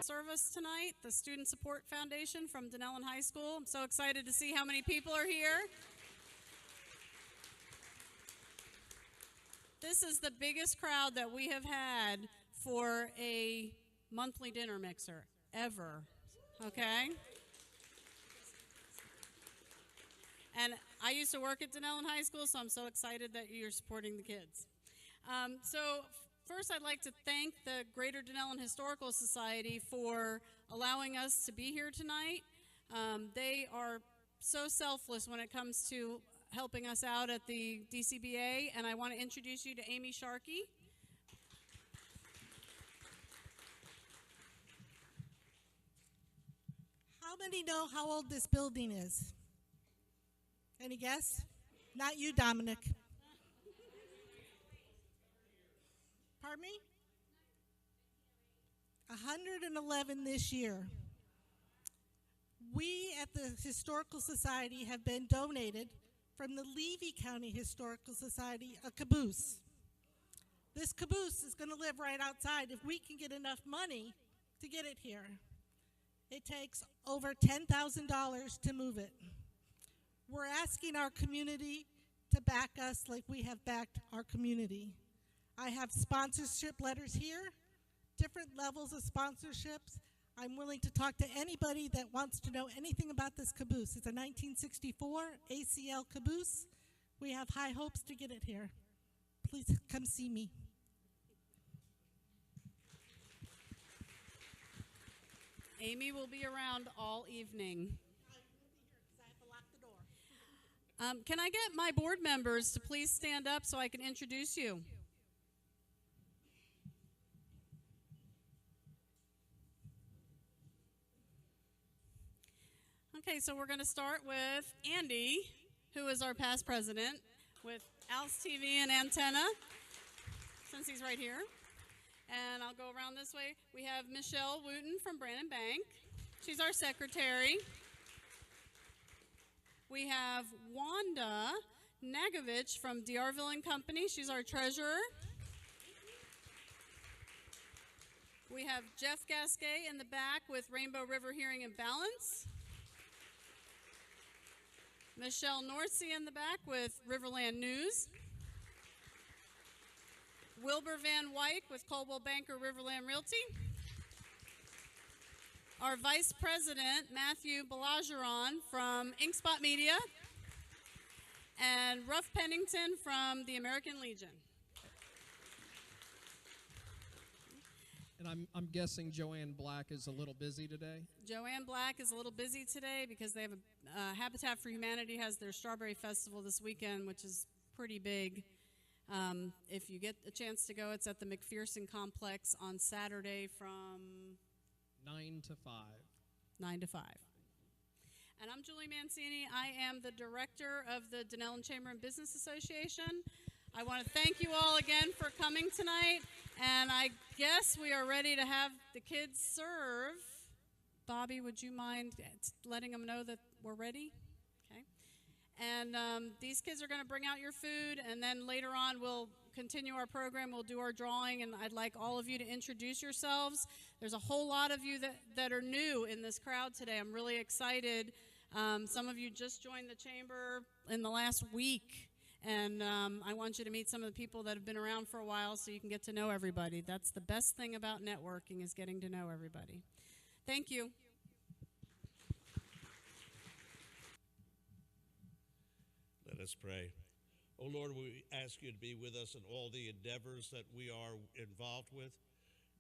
service tonight, the Student Support Foundation from Dunnellon High School. I'm so excited to see how many people are here. This is the biggest crowd that we have had for a monthly dinner mixer ever, okay? And I used to work at Dunnellon High School, so I'm so excited that you're supporting the kids. First, I'd like to thank the Greater Dunnellon Historical Society for allowing us to be here tonight. They are so selfless when it comes to helping us out at the DCBA, and I want to introduce you to Amy Sharkey. How many know how old this building is? Any guess? Not you, Dominic. Pardon me? 111 this year. We at the Historical Society have been donated from the Levy County Historical Society a caboose. This caboose is going to live right outside if we can get enough money to get it here. It takes over $10,000 to move it. We're asking our community to back us like we have backed our community. I have sponsorship letters here, different levels of sponsorships. I'm willing to talk to anybody that wants to know anything about this caboose. It's a 1964 ACL caboose. We have high hopes to get it here. Please come see me. Amy will be around all evening. I will be here because I have to lock the door. Can I get my board members to please stand up so I can introduce you? Okay, so we're going to start with Andy, who is our past president with Al's TV and Antenna, since he's right here. And I'll go around this way. We have Michelle Wooten from Brandon Bank. She's our secretary. We have Wanda Nagovich from D'Arville & Company. She's our treasurer. We have Jeff Gasquet in the back with Rainbow River Hearing and Balance. Michelle Norsey in the back with Riverland News. Wilbur Van Wyk with Coldwell Banker Riverland Realty. Our Vice President, Matthew Balageron from Inkspot Media. And Ruff Pennington from the American Legion. And I'm guessing Joanne Black is a little busy today? Joanne Black is a little busy today because they have Habitat for Humanity has their Strawberry Festival this weekend, which is pretty big. If you get a chance to go, it's at the McPherson Complex on Saturday from 9 to 5. 9 to 5. And I'm Julie Mancini. I am the director of the Dunnellon Chamber and Business Association. I want to thank you all again for coming tonight, and I guess we are ready to have the kids serve. Bobby, would you mind letting them know that we're ready? Okay. And these kids are going to bring out your food, and then later on we'll continue our program. We'll do our drawing, and I'd like all of you to introduce yourselves. There's a whole lot of you that are new in this crowd today. I'm really excited. Some of you just joined the chamber in the last week. And I want you to meet some of the people that have been around for a while so you can get to know everybody. That's the best thing about networking, is getting to know everybody. Thank you. Let us pray. Oh Lord, we ask you to be with us in all the endeavors that we are involved with.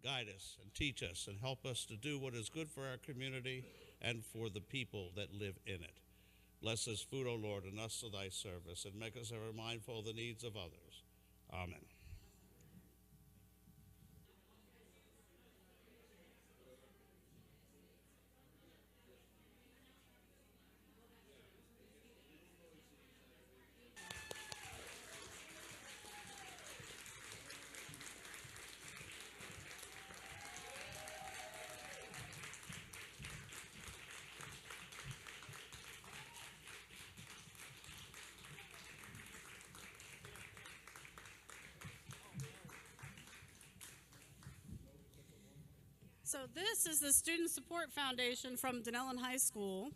Guide us and teach us and help us to do what is good for our community and for the people that live in it. Bless this food, O Lord, and us to thy service, and make us ever mindful of the needs of others. Amen. So this is the Student Support Foundation from Dunnellon High School.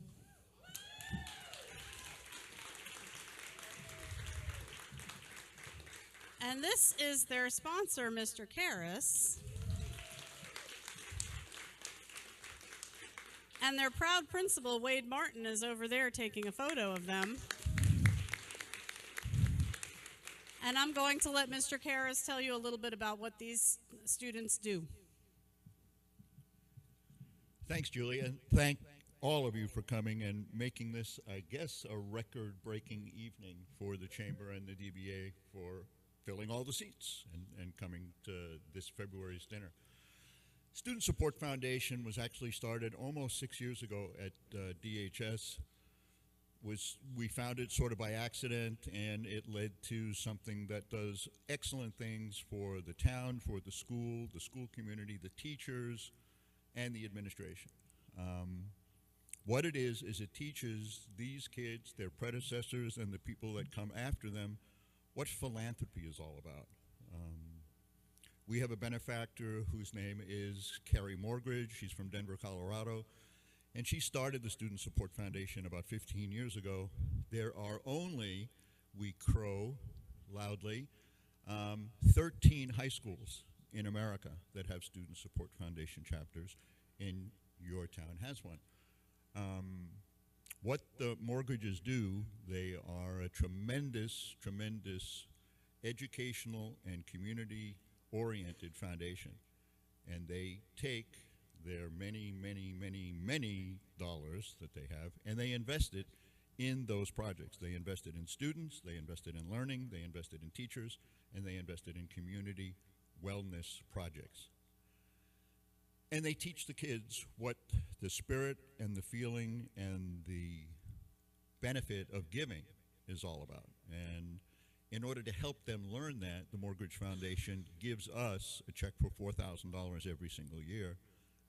And this is their sponsor, Mr. Karras. And their proud principal, Wade Martin, is over there taking a photo of them. And I'm going to let Mr. Karras tell you a little bit about what these students do. Thanks, Julie, and thank all of you for coming and making this, I guess, a record-breaking evening for the Chamber and the DBA for filling all the seats and coming to this February's dinner. Student Support Foundation was actually started almost 6 years ago at DHS. We found it sort of by accident, and it led to something that does excellent things for the town, for the school community, the teachers, and the administration. What it is it teaches these kids, their predecessors, and the people that come after them what philanthropy is all about. We have a benefactor whose name is Carrie Morgridge. She's from Denver, Colorado, and she started the Student Support Foundation about 15 years ago. There are only, we crow loudly, 13 high schools in America that have Student Support Foundation chapters, and your town has one. What the Morgridges do, they are a tremendous, tremendous educational and community-oriented foundation, and they take their many, many, many, many dollars that they have, and they invest it in those projects. They invested in students, they invested in learning, they invested in teachers, and they invested in community wellness projects. And they teach the kids what the spirit and the feeling and the benefit of giving is all about. And in order to help them learn that, the Morgridge Foundation gives us a check for $4,000 every single year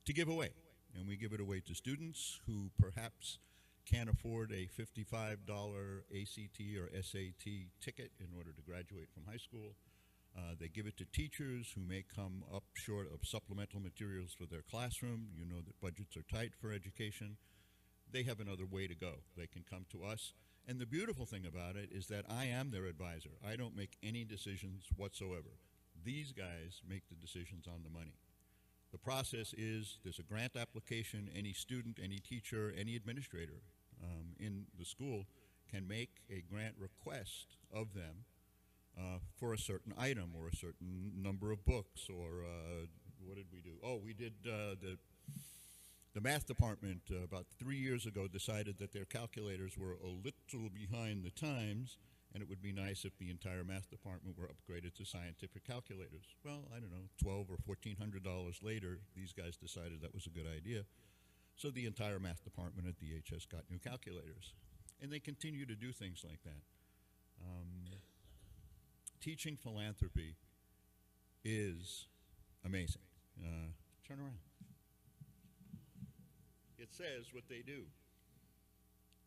to give away. And we give it away to students who perhaps can't afford a $55 ACT or SAT ticket in order to graduate from high school. They give it to teachers who may come up short of supplemental materials for their classroom. You know that budgets are tight for education. They have another way to go. They can come to us. And the beautiful thing about it is that I am their advisor. I don't make any decisions whatsoever. These guys make the decisions on the money. The process is there's a grant application. Any student, any teacher, any administrator in the school can make a grant request of them for a certain item or a certain number of books or what did we do? Oh, we did the math department about 3 years ago decided that their calculators were a little behind the times, and it would be nice if the entire math department were upgraded to scientific calculators. Well, I don't know, $1,200 or $1,400 later, these guys decided that was a good idea. So the entire math department at DHS got new calculators. And they continue to do things like that. Teaching philanthropy is amazing. Turn around. It says what they do.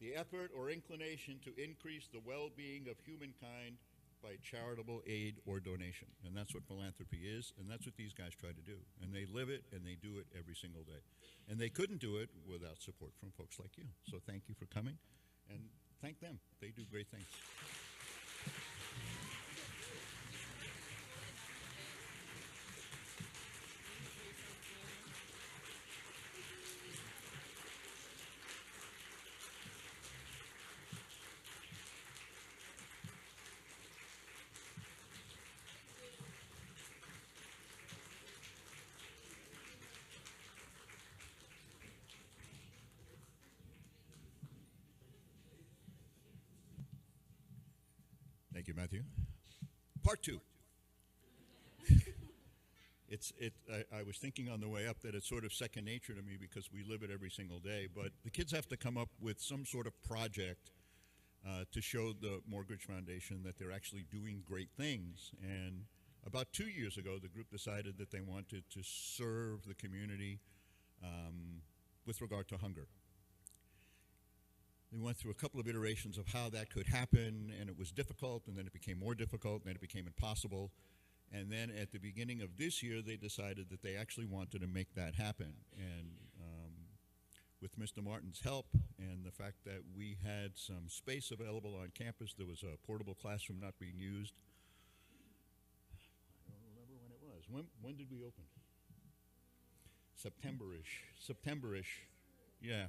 The effort or inclination to increase the well-being of humankind by charitable aid or donation. And that's what philanthropy is, and that's what these guys try to do. And they live it, and they do it every single day. And they couldn't do it without support from folks like you. So thank you for coming, and thank them. They do great things. Thank you, Matthew. Part two. I was thinking on the way up that it's sort of second nature to me because we live it every single day, but the kids have to come up with some sort of project to show the Morgridge Foundation that they're actually doing great things. And about 2 years ago, the group decided that they wanted to serve the community with regard to hunger. We went through a couple of iterations of how that could happen, and it was difficult, and then it became more difficult, and then it became impossible. And then at the beginning of this year, they decided that they actually wanted to make that happen. And with Mr. Martin's help and the fact that we had some space available on campus, there was a portable classroom not being used. I don't remember when it was. When did we open? September-ish, yeah.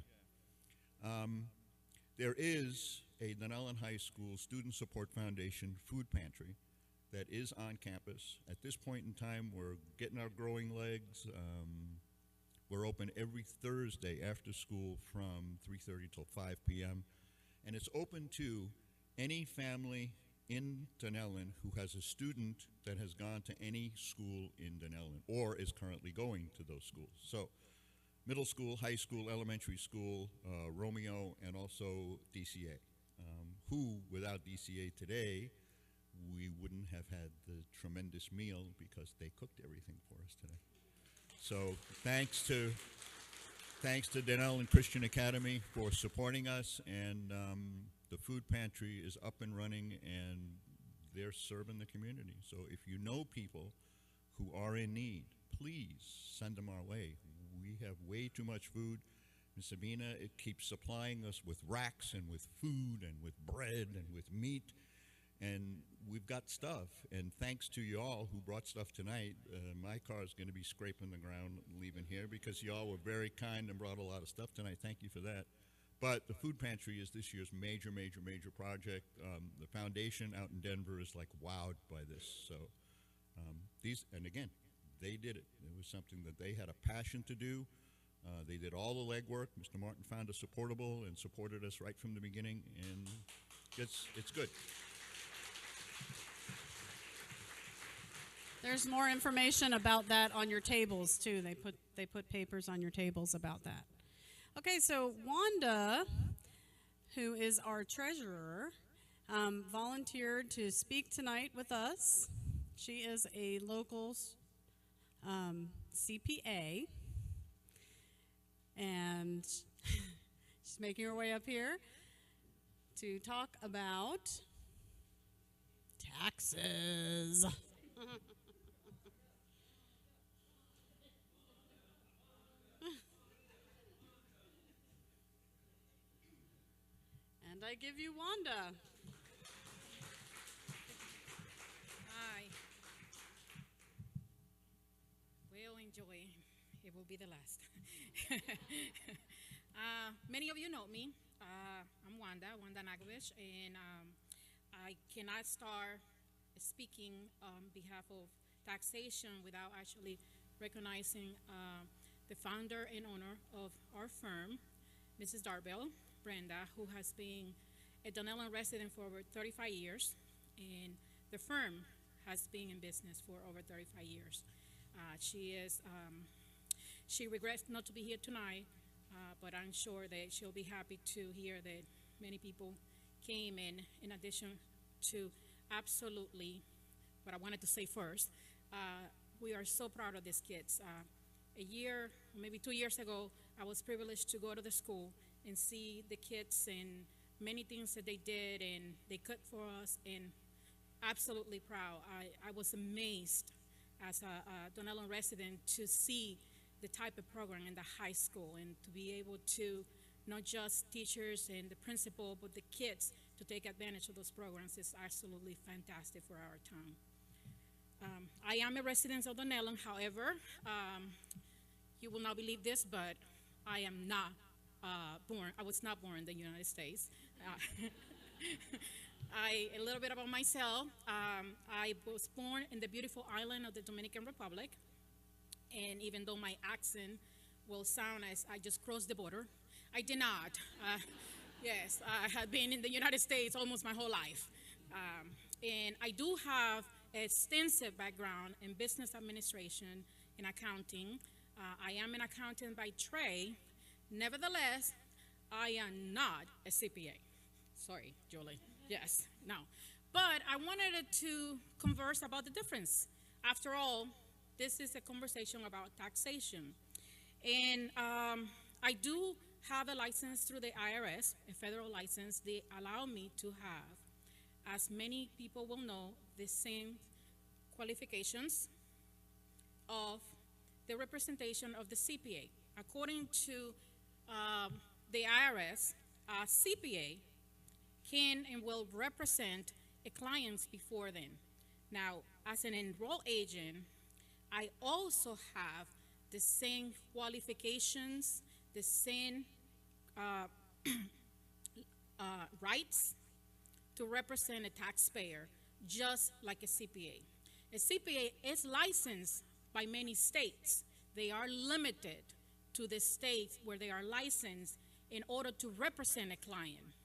There is a Dunnellon High School Student Support Foundation food pantry that is on campus. At this point in time, we're getting our growing legs. We're open every Thursday after school from 3:30 till 5 p.m. And it's open to any family in Dunnellon who has a student that has gone to any school in Dunnellon or is currently going to those schools. So middle school, high school, elementary school, Romeo, and also DCA, who without DCA today, we wouldn't have had the tremendous meal because they cooked everything for us today. So thanks to Dunnellon Christian Academy for supporting us, and the food pantry is up and running, and they're serving the community. So if you know people who are in need, please send them our way. We have way too much food. Ms. Sabina, it keeps supplying us with racks and with food and with bread and with meat. And we've got stuff, and thanks to you all who brought stuff tonight, my car is going to be scraping the ground leaving here because you all were very kind and brought a lot of stuff tonight. Thank you for that. But the food pantry is this year's major project. The foundation out in Denver is like wowed by this. So and again, they did it. It was something that they had a passion to do. They did all the legwork. Mr. Martin found us supportable and supported us right from the beginning, and it's good. There's more information about that on your tables too. They put papers on your tables about that. Okay, so Wanda, who is our treasurer, volunteered to speak tonight with us. She is a local CPA, and she's making her way up here to talk about taxes. And I give you Wanda. Hi. Well, enjoy. It will be the last. Many of you know me. I'm Wanda Nagovich, and I cannot start speaking on behalf of taxation without actually recognizing the founder and owner of our firm, Mrs. Darbell, Brenda, who has been a Dunnellon resident for over 35 years, and the firm has been in business for over 35 years. She regrets not to be here tonight, but I'm sure that she'll be happy to hear that many people came in addition to absolutely what I wanted to say first. We are so proud of these kids. A year, maybe 2 years ago, I was privileged to go to the school and see the kids and many things that they did and they cooked for us, and absolutely proud. I was amazed as a Dunnellon resident to see the type of program in the high school and to be able to, not just teachers and the principal, but the kids to take advantage of those programs is absolutely fantastic for our town. I am a resident of Dunnellon, however, you will not believe this, but I am not I was not born in the United States. A little bit about myself. I was born in the beautiful island of the Dominican Republic, and even though my accent will sound as I just crossed the border, I did not. Yes, I had been in the United States almost my whole life. And I do have an extensive background in business administration and accounting. I am an accountant by trade. Nevertheless, I am not a CPA. Sorry, Julie. Yes, no. But I wanted to converse about the difference. After all, this is a conversation about taxation. And I do have a license through the IRS, a federal license. They allow me to have, as many people will know, the same qualifications of the representation of the CPA. According to the IRS, a CPA can and will represent a client before them. Now, as an enrolled agent, I also have the same qualifications, the same rights to represent a taxpayer, just like a CPA. A CPA is licensed by many states. They are limited to the states where they are licensed in order to represent a client.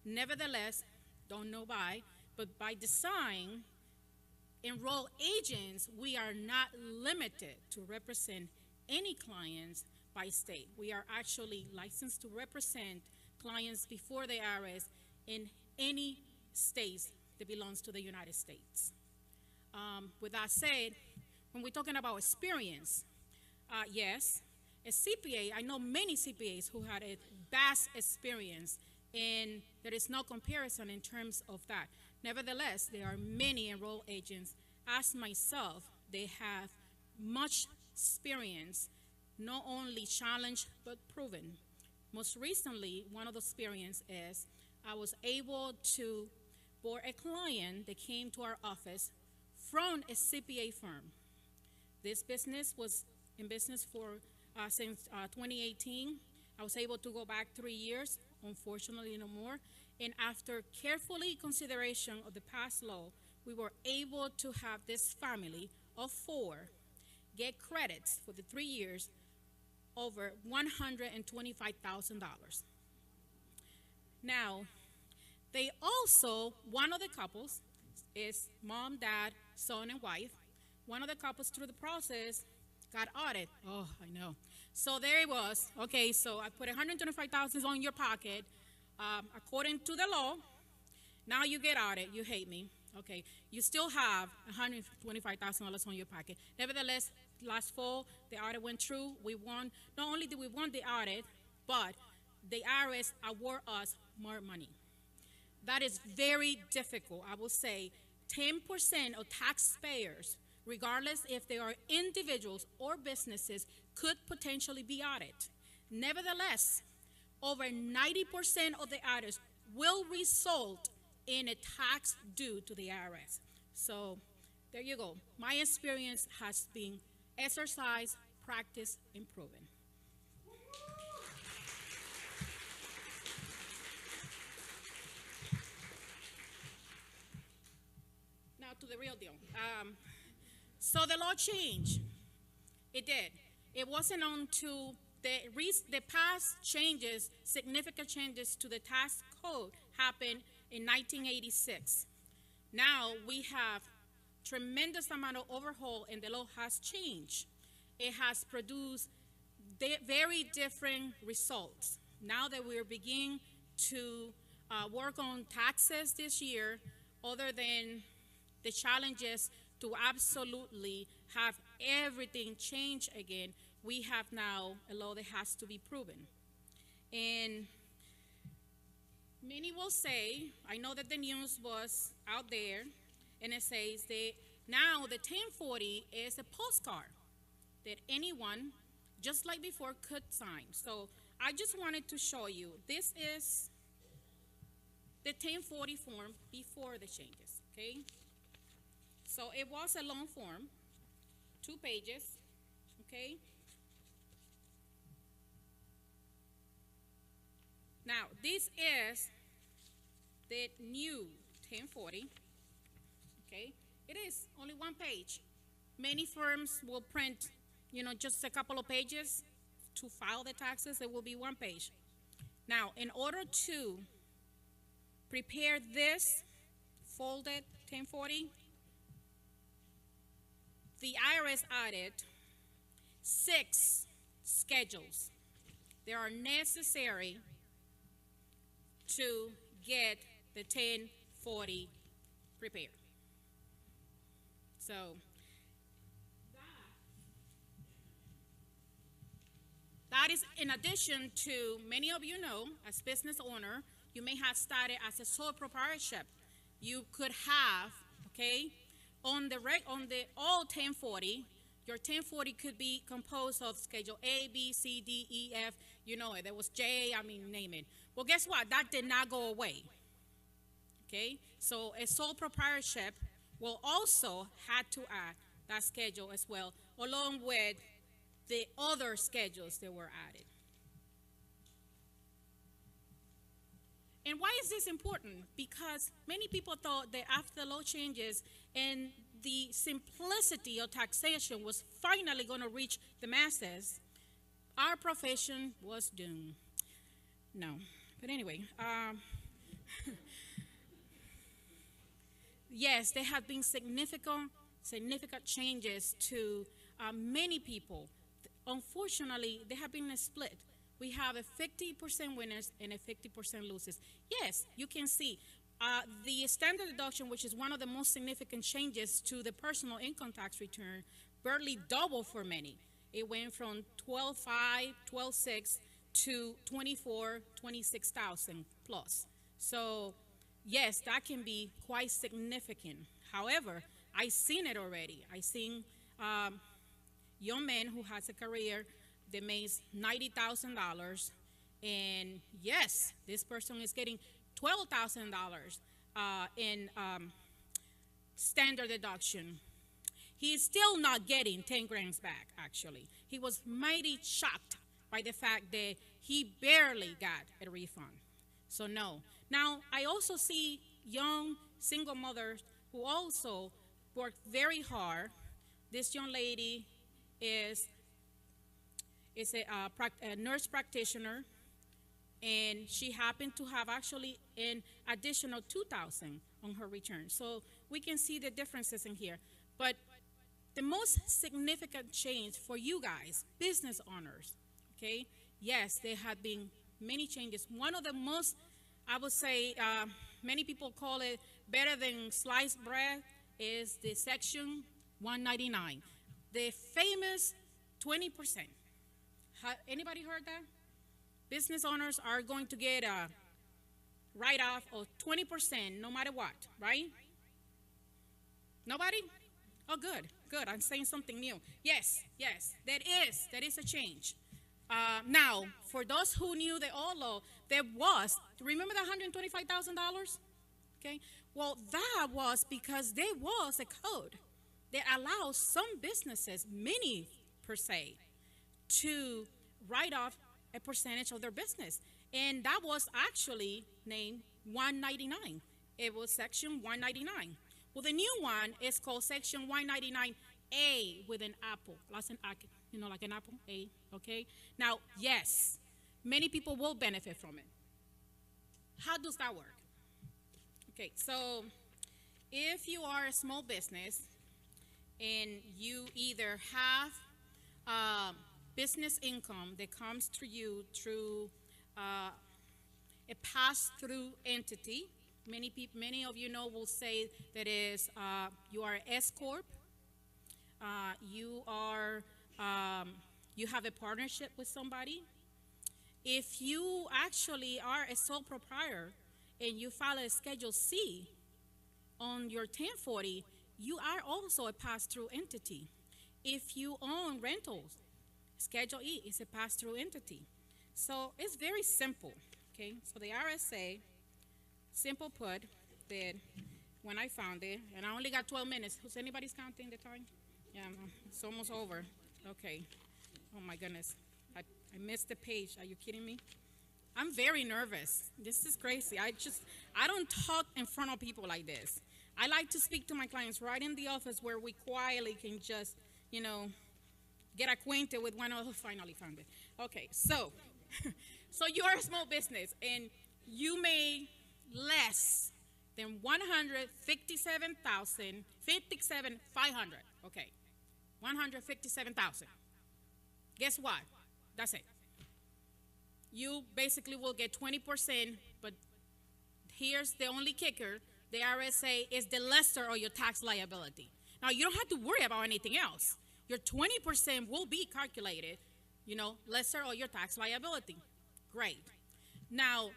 Nevertheless, don't know why, but by design, enrolled agents, we are not limited to represent any clients by state. We are actually licensed to represent clients before the IRS in any states that belongs to the United States. With that said, when we're talking about experience, yes, a CPA, I know many CPAs who had a vast experience, and there is no comparison in terms of that. Nevertheless, there are many enrolled agents, as myself, they have much experience, not only challenged, but proven. Most recently, one of the experience is I was able to board a client that came to our office from a CPA firm. This business was in business for since 2018. I was able to go back 3 years, unfortunately no more. And after carefully consideration of the past law, we were able to have this family of 4 get credits for the 3 years over $125,000. Now, they also, one of the couples is mom, dad, son, and wife. One of the couples through the process got audited. Oh, I know. So there it was. Okay, so I put $125,000 on your pocket. According to the law, now you get audited. You hate me. Okay, you still have $125,000 on your pocket. Nevertheless, last fall, the audit went through. We won. Not only did we won the audit, but the IRS award us more money. That is very difficult. I will say 10% of taxpayers, regardless if they are individuals or businesses, could potentially be audited. Nevertheless, over 90% of the audits will result in a tax due to the IRS. So there you go. My experience has been exercised, practiced, and proven. Now to the real deal. So the law changed. It did. It wasn't until the past changes, significant changes to the tax code happened in 1986. Now we have tremendous amount of overhaul, and the law has changed. It has produced very different results. Now that we're beginning to work on taxes this year, other than the challenges to absolutely have everything change again, we have now a law that has to be proven. And many will say, I know that the news was out there, and it says that now the 1040 is a postcard that anyone, just like before, could sign. So I just wanted to show you, this is the 1040 form before the changes, okay? So it was a long form, 2 pages, okay? Now, this is the new 1040, okay? It is only 1 page. Many firms will print, just a couple of pages to file the taxes. It will be 1 page. Now, in order to prepare this folded 1040, the IRS added 6 schedules that are necessary to get the 1040 prepared. So that is in addition to, many of you know, as business owner, you may have started as a sole proprietorship. You could have, okay, On the all 1040, your 1040 could be composed of Schedule A, B, C, D, E, F. You know it. There was J. I mean, name it. Well, guess what? That did not go away. Okay, so a sole proprietorship will also had to add that schedule as well, along with the other schedules that were added. And why is this important? Because many people thought that after the law changes and the simplicity of taxation was finally going to reach the masses, our profession was doomed. No. But anyway, yes, there have been significant changes to many people. Unfortunately, there have been a split. We have a 50% winners and a 50% losers. Yes, you can see the standard deduction, which is one of the most significant changes to the personal income tax return, barely doubled for many. It went from 12.5, 12.6 to 24, 26,000 plus. So yes, that can be quite significant. However, I've seen it already. I've seen young men who has a career that makes $90,000, and yes, this person is getting $12,000 in standard deduction. He is still not getting 10 grand back, actually. He was mighty shocked by the fact that he barely got a refund. So no. Now, I also see young single mothers who also work very hard. This young lady is a nurse practitioner, and she happened to have actually an additional $2,000 on her return. So we can see the differences in here. But the most significant change for you guys, business owners, okay? Yes, there have been many changes. One of the most, I would say, many people call it better than sliced bread, is the Section 199, the famous 20%. Anybody heard that? Business owners are going to get a write-off of 20% no matter what, right? Nobody? Oh, good, good. I'm saying something new. Yes, that is a change. Now, for those who knew the old law, there was, remember the $125,000? Okay, well, that was because there was a code that allows some businesses, many per se, to write off a percentage of their business. And that was actually named 199. It was Section 199. Well, the new one is called Section 199A with an apple. That's an, you know, like an apple, A, okay? Now, yes, many people will benefit from it. How does that work? Okay, so if you are a small business and you either have business income that comes to you through a pass-through entity, many of you know will say that is you are an S corp. You have a partnership with somebody. If you actually are a sole proprietor and you file a Schedule C on your 1040, you are also a pass-through entity. If you own rentals, Schedule E is a pass-through entity. So it's very simple, okay? So the RSA, simple put, that when I found it, and I only got 12 minutes. Who's anybody's counting the time? Yeah, it's almost over. Okay. Oh my goodness. I missed the page. Are you kidding me? I'm very nervous. This is crazy. I don't talk in front of people like this. I like to speak to my clients right in the office where we quietly can just, you know, get acquainted with one another. Finally found it. Okay, so you are a small business and you made less than $157,500. Okay, $157,000. Guess what? That's it. You basically will get 20%, but here's the only kicker. The RSA is the lesser of your tax liability. Now, you don't have to worry about anything else. Your 20% will be calculated, you know, lesser of your tax liability. Great. Now,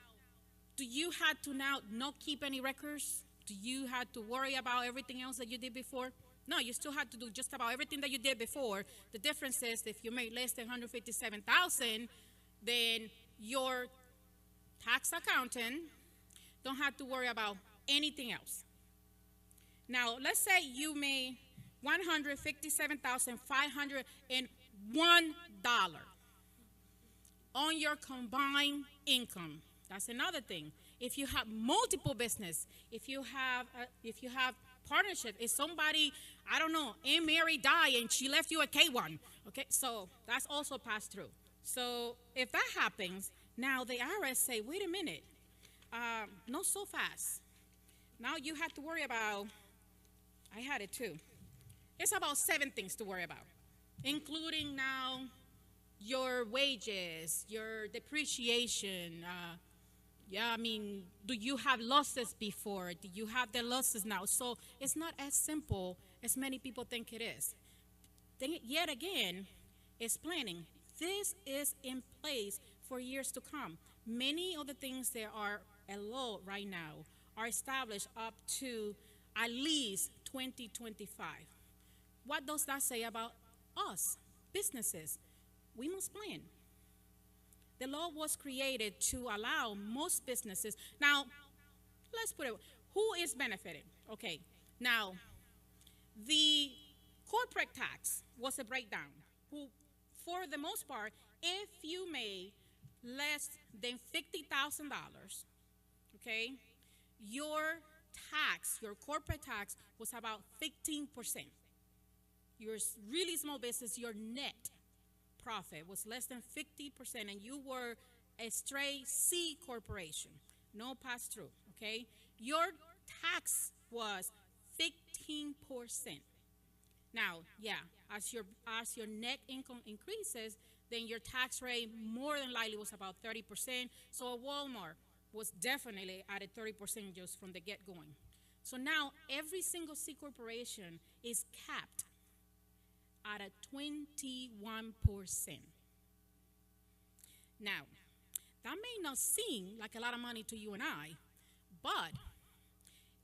do you have to now not keep any records? Do you have to worry about everything else that you did before? No, you still have to do just about everything that you did before. The difference is if you made less than 157,000, then your tax accountant don't have to worry about anything else. Now, let's say you made $157,501 on your combined income. That's another thing. If you have multiple business, if you have partnership, if somebody, I don't know, Aunt Mary died and she left you a K1, okay, so that's also passed through. So if that happens, now the IRS say, wait a minute, not so fast. Now you have to worry about, I had it too. It's about 7 things to worry about, including now your wages, your depreciation. Do you have losses before? Do you have the losses now? So it's not as simple as many people think it is. Then, yet again, it's planning. This is in place for years to come. Many of the things that are a law right now are established up to at least 2025. What does that say about us, businesses? We must plan. The law was created to allow most businesses. Now, let's put it, who is benefiting? Okay, now, the corporate tax was a breakdown. Who, for the most part, if you made less than $50,000, okay, your tax, your corporate tax was about 15%. Your really small business, your net profit was less than 50%, and you were a straight C corporation, no pass-through, okay? Your tax was 15%. Now, yeah, as your net income increases, then your tax rate more than likely was about 30%. So Walmart was definitely at a 30% just from the get-going. So now every single C corporation is capped at a 21%. Now, that may not seem like a lot of money to you and I, but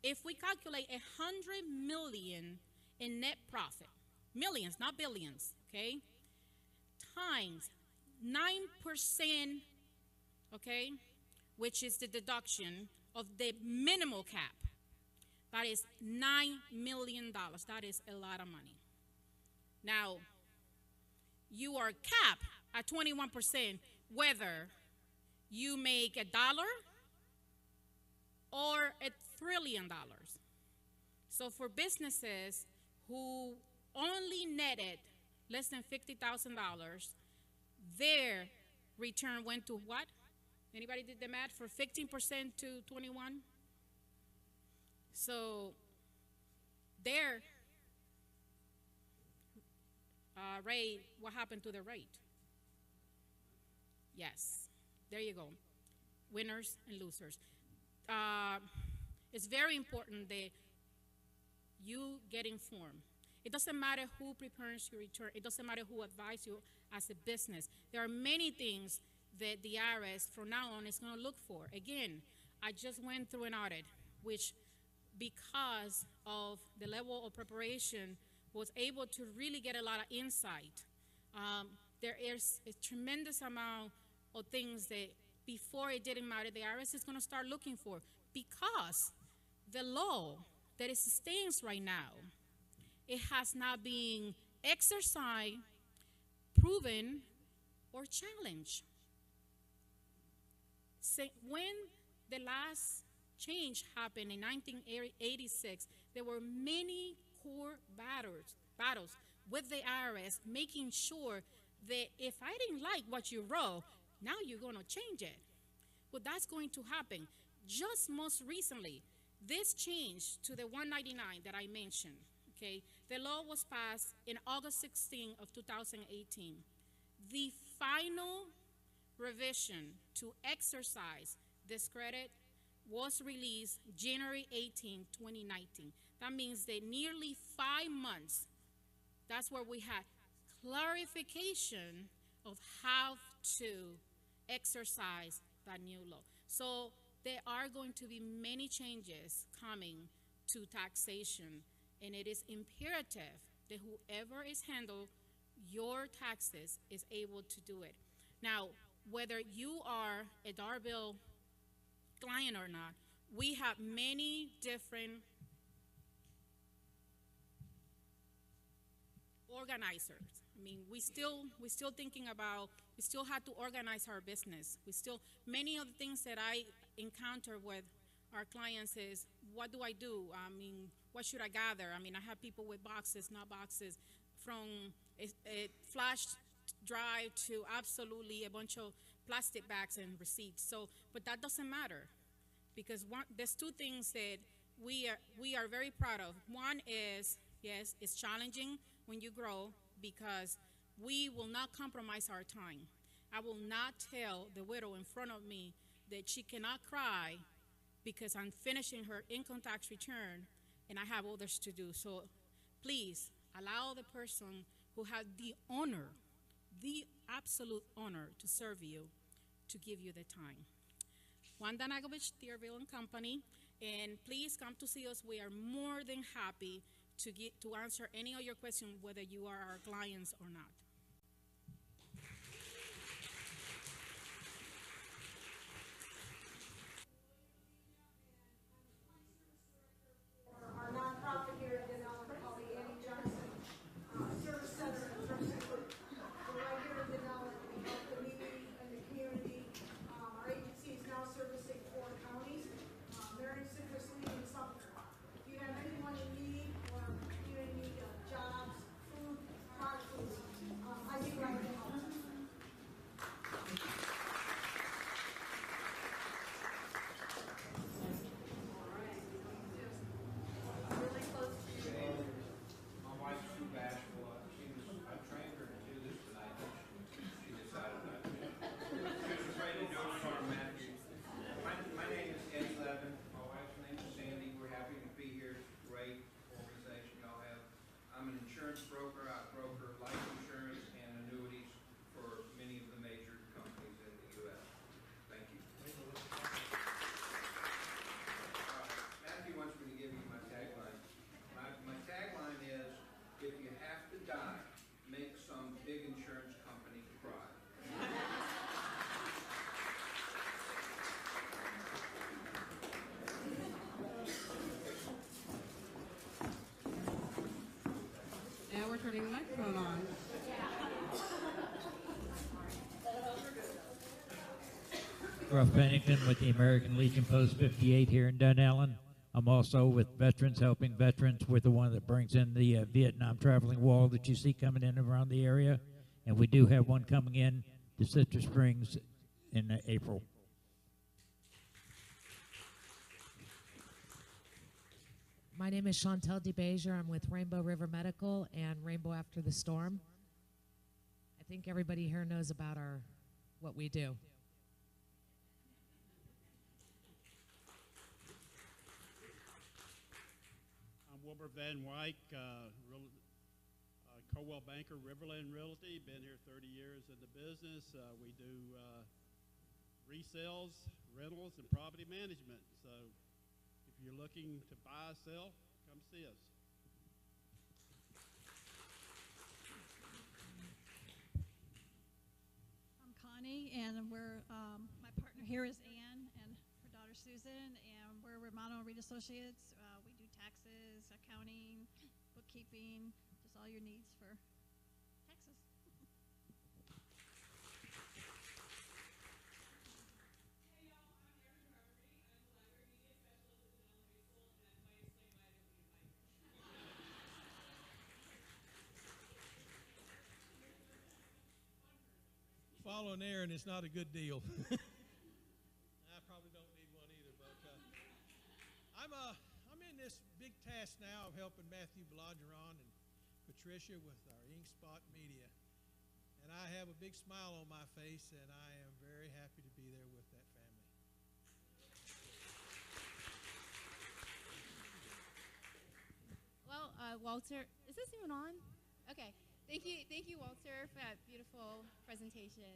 if we calculate 100 million in net profit, millions, not billions, okay, times 9%, okay, which is the deduction of the minimal cap, that is $9 million. That is a lot of money. Now, you are capped at 21% whether you make $1 or $1 trillion. So for businesses who only netted less than $50,000, their return went to what? Anybody did the math? For 15% to 21? So their rate, what happened to the rate? Yes, there you go. Winners and losers. It's very important that you get informed. It doesn't matter who prepares your return. It doesn't matter who advises you as a business. There are many things that the IRS from now on is going to look for. Again, I just went through an audit, which because of the level of preparation was able to really get a lot of insight. There is a tremendous amount of things that before it didn't matter, the IRS is going to start looking for, because the law that it stands right now, it has not been exercised, proven, or challenged. So when the last change happened in 1986, there were many core battles with the IRS, making sure that if I didn't like what you wrote, now you're going to change it. Well, that's going to happen. Just most recently, this change to the 199 that I mentioned, okay, the law was passed in August 16 of 2018. The final revision to exercise this credit was released January 18, 2019. That means that nearly 5 months, that's where we had clarification of how to exercise that new law. So there are going to be many changes coming to taxation, and it is imperative that whoever is handle your taxes is able to do it. Now, whether you are a Darville client or not, we have many different organizers. I mean, we still thinking about, we still have to organize our business. We still, many of the things that I encounter with our clients is, what do I do? I mean, what should I gather? I mean, I have people with boxes, not boxes, from a flash drive to absolutely a bunch of plastic bags and receipts. So, but that doesn't matter, because there's two things that we are very proud of. One is, yes, it's challenging when you grow, because we will not compromise our time. I will not tell the widow in front of me that she cannot cry because I'm finishing her income tax return and I have others to do. So please allow the person who had the honor, the absolute honor to serve you, to give you the time. Wanda Nagovich, Deerville and Company, and please come to see us. We are more than happy to answer any of your questions, whether you are our clients or not. Our nonprofit here at Dunnellon called the Annie Johnson Service Center and Service Group. We're right here in Dunnellon. We help the needy and the community. Our agency is now servicing 4 counties, Marion, Citrus, Lee, and Sumter. If you have anyone in need or you're in need of jobs, food, hard food, I'd be glad to help. My wife's too bashful. I trained her to do this tonight, but she decided not to. She was afraid to do it for Matthew. My name is Eddie Levin. My wife's name is Sandy. We're happy to be here. Great organization y'all have. I'm an insurance broker. I broker life insurance and annuities for many of the major companies in the U.S. Thank you. Matthew wants me to give you my tagline. My tagline is, if you have to die, make some big insurance company cry. Now we're turning the microphone on. Ruff Bennington with the American Legion Post 58 here in Dunnellon. I'm also with Veterans Helping Veterans. We're the one that brings in the Vietnam traveling wall that you see coming in around the area. And we do have one coming in to Citrus Springs in April. My name is Chantel DeBezier. I'm with Rainbow River Medical and Rainbow After the Storm. I think everybody here knows about what we do. I'm Wilbur Van Wyk, Colwell Banker, Riverland Realty. Been here 30 years in the business. We do resales, rentals, and property management. So if you're looking to buy, sell, come see us. I'm Connie, and my partner here is Ann, and her daughter Susan, and we're Romano Reed Associates. We do taxes, accounting, bookkeeping, just all your needs for taxes. Following Aaron is not a good deal. I probably don't need one either, but I'm in this big task now of helping Matthew Blodgeron and Patricia with our Inkspot Media, and I have a big smile on my face, and I am very happy to be there with that family. Well, Walter, is this even on? Okay. Thank you, Walter, for that beautiful presentation.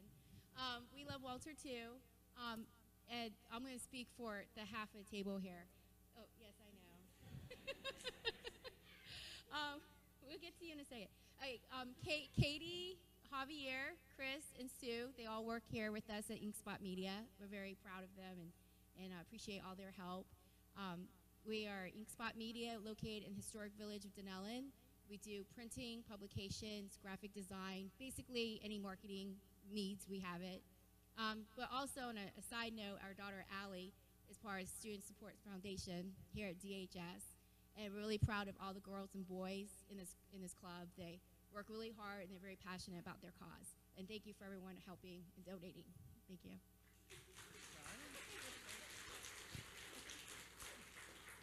We love Walter too, and I'm going to speak for the half of the table here. Oh, yes, I know. We'll get to you in a second. Okay, Katie, Javier, Chris, and Sue, they all work here with us at Inkspot Media. We're very proud of them and appreciate all their help. We are Inkspot Media, located in historic village of Dunnellon. We do printing, publications, graphic design, basically any marketing needs, we have it. But also, on a side note, our daughter Allie is part of Student Support Foundation here at DHS. And we're really proud of all the girls and boys in this club. They work really hard and they're very passionate about their cause. And thank you for everyone helping and donating. Thank you.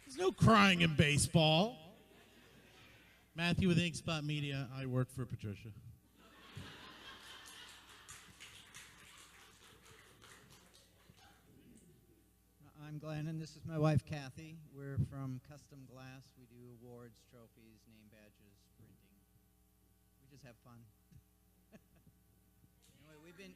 There's no crying in baseball. Matthew with Inkspot Media. I work for Patricia. I'm Glenn, and this is my wife, Kathy. We're from Custom Glass. We do awards, trophies, name badges, printing. We just have fun. Anyway, we've been...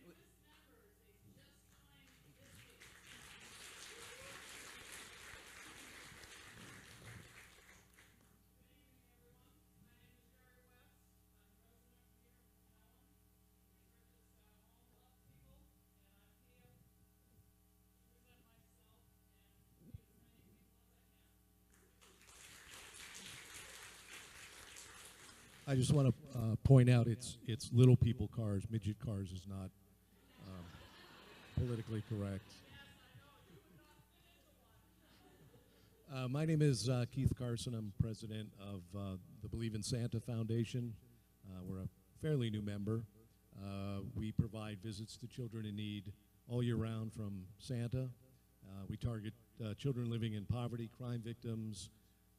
I just want to point out it's little people cars. Midget cars is not politically correct. My name is Keith Carson. I'm president of the Believe in Santa Foundation. We're a fairly new member. We provide visits to children in need all year round from Santa. We target children living in poverty, crime victims,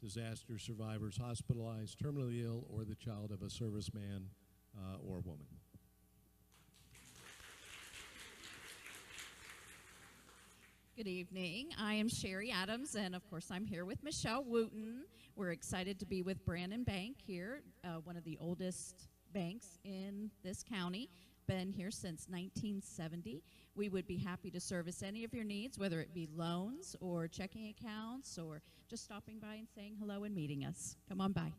disaster survivors, hospitalized, terminally ill, or the child of a serviceman or woman. Good evening. I am Sherry Adams, and of course I'm here with Michelle Wooten. We're excited to be with Brandon Bank here, one of the oldest banks in this county. Been here since 1970. We would be happy to service any of your needs, whether it be loans or checking accounts or just stopping by and saying hello and meeting us. Come on by.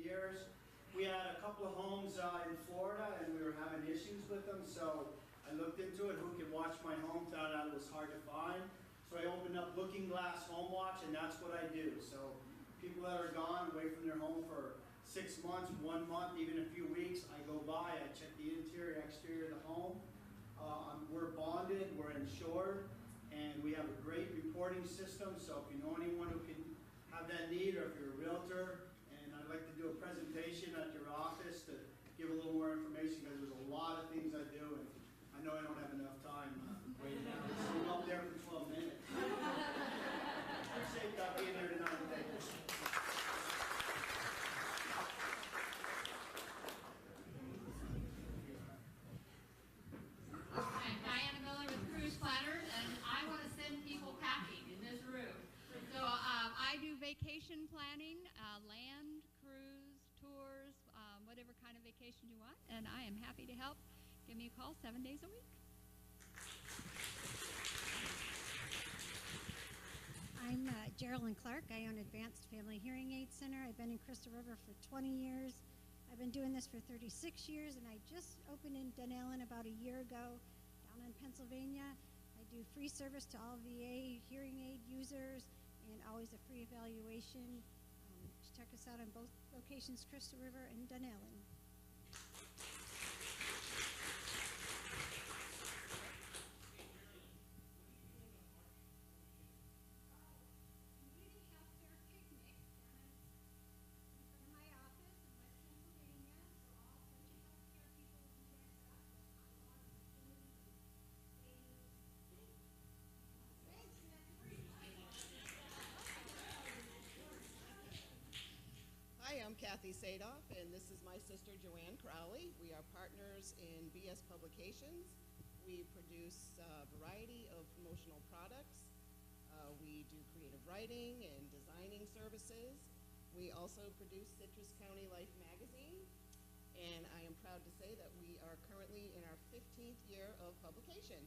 Years. We had a couple of homes in Florida and we were having issues with them, so I looked into it, who could watch my home, found out it was hard to find. So I opened up Looking Glass Home Watch, and that's what I do. So people that are gone, away from their home for 6 months, 1 month, even a few weeks, I go by, I check the interior, exterior of the home. We're bonded, we're insured, and we have a great reporting system. So if you know anyone who can have that need, or if you're a realtor, and I'd like to do a presentation at your office to give a little more information, because there's a lot of things I do, and I know I don't have enough time right now. So I'm up there for 12 minutes. Appreciate that being here tonight. Thank you. I'm Diana Miller with Cruise Planners, and I want to send people packing in this room. So I do vacation planning, land, cruise, tours, whatever kind of vacation you want, and I am happy to help. Give me a call 7 days a week. I'm Geraldine Clark. I own Advanced Family Hearing Aid Center. I've been in Crystal River for 20 years. I've been doing this for 36 years, and I just opened in Dunnellon about a year ago down in Pennsylvania. I do free service to all VA hearing aid users and always a free evaluation. Check us out on both locations, Crystal River and Dunnellon. Hi, I'm Kathy Sadoff, and this is my sister Joanne Crowley. We are partners in BS Publications. We produce a variety of promotional products. We do creative writing and designing services. We also produce Citrus County Life magazine, and I am proud to say that we are currently in our 15th year of publication.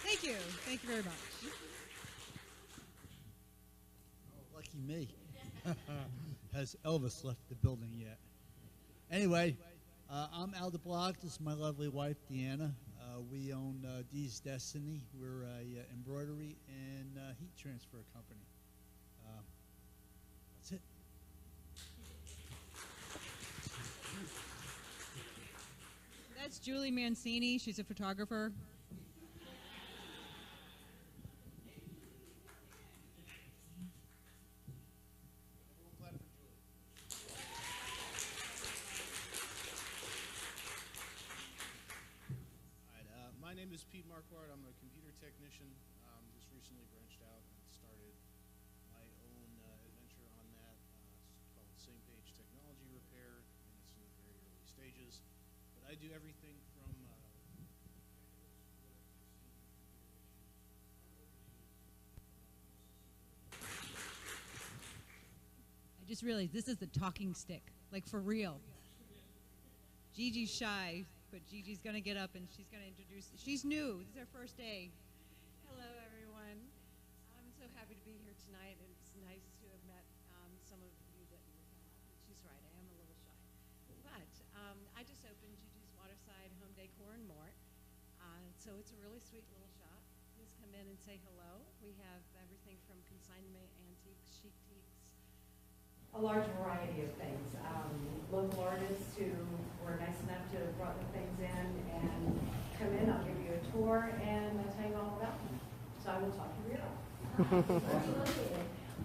Thank you. Thank you very much. Oh, lucky me. Has Elvis left the building yet? Anyway, I'm Al DeBlock. This is my lovely wife, Deanna. We own Dee's Destiny. We're a embroidery and heat transfer company. That's it. That's Julie Mancini. She's a photographer. My name is Pete Marquardt. I'm a computer technician. Just recently branched out and started my own adventure on that. It's called Same Page Technology Repair, and it's in the very early stages. But I do everything from I just realized this is the talking stick, like for real. Gigi's shy, but Gigi's going to get up and she's going to introduce. She's new. This is her first day. Hello, everyone. I'm so happy to be here tonight, and it's nice to have met some of you that will come up. And she's right, I am a little shy. But I just opened Gigi's Waterside Home Decor and More. So it's a really sweet little shop. Please come in and say hello. We have everything from consignment, antiques, chic teaks, a large variety of things. Local artists who were nice enough to have brought the things in and come in. I'll give you a tour and I'll tell you all about them. So I will talk to you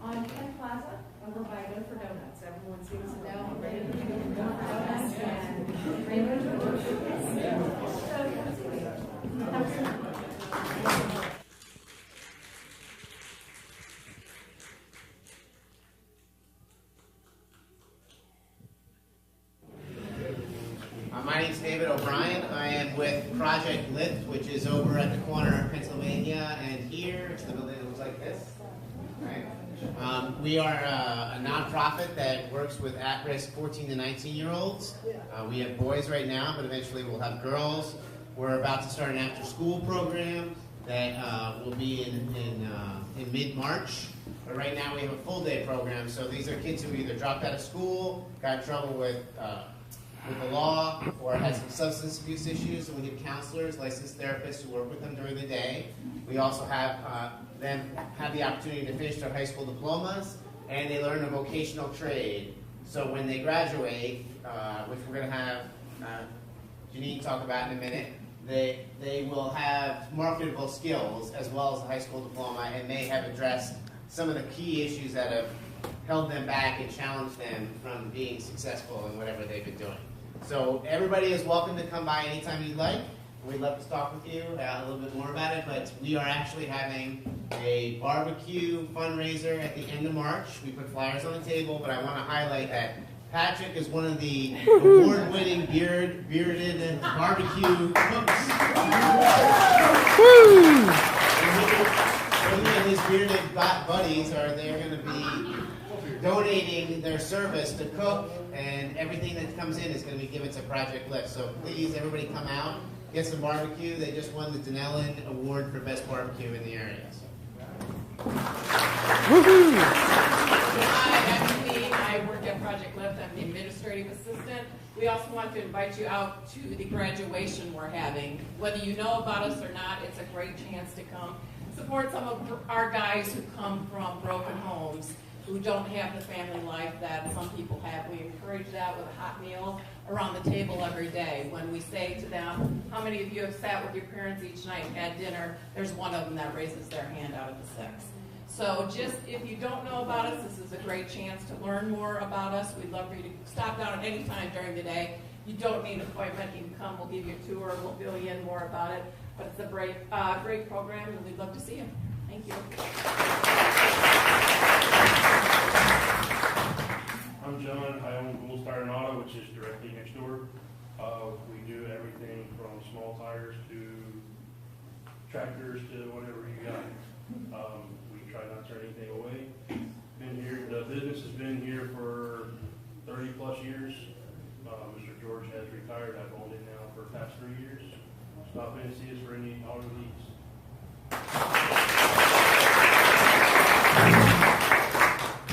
on Penn Plaza over by Go for Donuts. Everyone seems to know I'm ready to go for donuts and Rainbow Donuts. So come see me. Have a good night. My name is David O'Brien. I am with Project Lift, which is over at the corner of Pennsylvania and here. It's the building that looks like this. Right? We are a nonprofit that works with at-risk 14 to 19-year-olds. We have boys right now, but eventually we'll have girls. We're about to start an after-school program that will be in mid-March. But right now we have a full-day program, so these are kids who either dropped out of school, got in trouble with the law, or had some substance abuse issues, and we have counselors, licensed therapists who work with them during the day. We also have them have the opportunity to finish their high school diplomas, and they learn a vocational trade. So when they graduate, which we're going to have Janine talk about in a minute, they will have marketable skills as well as a high school diploma, and may have addressed some of the key issues that have held them back and challenged them from being successful in whatever they've been doing. So everybody is welcome to come by anytime you'd like. We'd love to talk with you a little bit more about it, but we are actually having a barbecue fundraiser at the end of March. We put flyers on the table, but I want to highlight that Patrick is one of the award-winning bearded barbecue cooks. He and his bearded buddies they're going to be donating their service to cook, and everything that comes in is going to be given to Project Lift. So please, everybody come out, get some barbecue. They just won the Dunnellon Award for Best Barbecue in the area. Hi, I'm Janine. I work at Project Lift. I'm the administrative assistant. We also want to invite you out to the graduation we're having. Whether you know about us or not, it's a great chance to come support some of our guys who come from broken homes, who don't have the family life that some people have. We encourage that with a hot meal around the table every day. When we say to them, how many of you have sat with your parents each night and had dinner, there's one of them that raises their hand out of the six. So just, if you don't know about us, this is a great chance to learn more about us. We'd love for you to stop down at any time during the day. You don't need an appointment. You can come. We'll give you a tour. We'll fill you in more about it. But it's a great program, and we'd love to see you. Thank you. I'm John. I own Gold Star and Auto, which is directly next door. We do everything from small tires to tractors to whatever you got. We try not to turn anything away. Been been here, the business has been here for 30 plus years. Mr. George has retired. I've owned it now for the past 3 years. Stop in and see us for any auto needs.